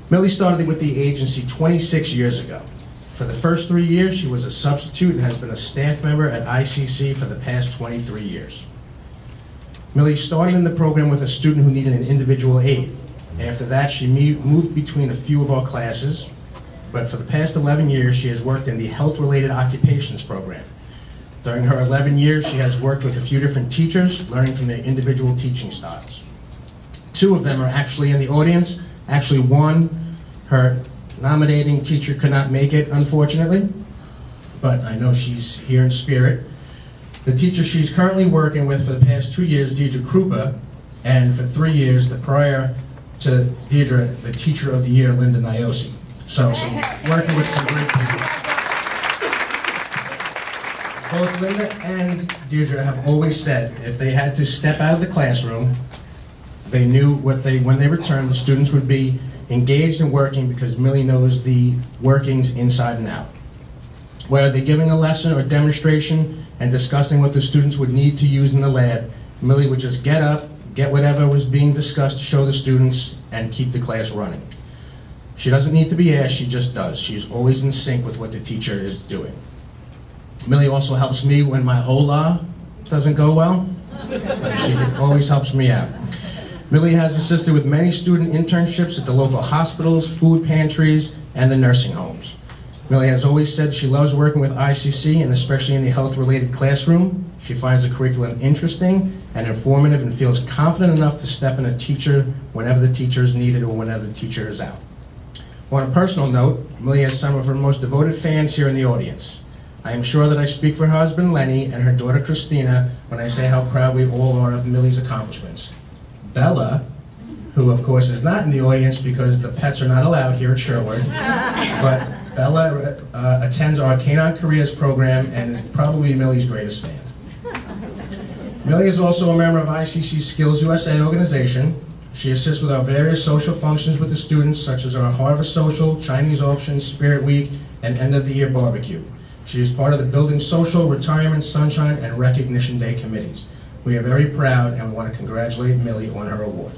Millie started with the agency 26 years ago. For the first 3 years, she was a substitute and has been a staff member at ICC for the past 23 years. Millie started in the program with a student who needed an individual aid. After that, she moved between a few of our classes, but for the past 11 years, she has worked in the health-related occupations program. During her 11 years, she has worked with a few different teachers, learning from their individual teaching styles. 2 of them are actually in the audience. Actually, one, her nominating teacher could not make it, unfortunately, but I know she's here in spirit. The teacher she's currently working with for the past 2 years, Deidre Krupa, and for 3 years, the prior to Deidre, the Teacher of the Year, Linda Niosi. So working with some great people. Both Linda and Deidre have always said if they had to step out of the classroom, they knew when they returned, the students would be engaged and working because Millie knows the workings inside and out. Whether they're giving a lesson or demonstration and discussing what the students would need to use in the lab, Millie would just get up, get whatever was being discussed to show the students, and keep the class running. She doesn't need to be asked, she just does. She's always in sync with what the teacher is doing. Millie also helps me when my Ola doesn't go well. She always helps me out. Millie has assisted with many student internships at the local hospitals, food pantries, and the nursing homes. Millie has always said she loves working with ICC, and especially in the health-related classroom. She finds the curriculum interesting and informative and feels confident enough to step in a teacher whenever the teacher is needed or whenever the teacher is out. On a personal note, Millie has some of her most devoted fans here in the audience. I am sure that I speak for her husband Lenny and her daughter Christina when I say how proud we all are of Millie's accomplishments. Bella, who of course is not in the audience because the pets are not allowed here at Sherwood, but Bella attends our Canine Careers program and is probably Millie's greatest fan. Millie is also a member of ICC's Skills USA organization. She assists with our various social functions with the students, such as our Harvest Social, Chinese Auction, Spirit Week, and End of the Year Barbecue. She is part of the Building Social, Retirement, Sunshine, and Recognition Day committees. We are very proud and we want to congratulate Millie on her award.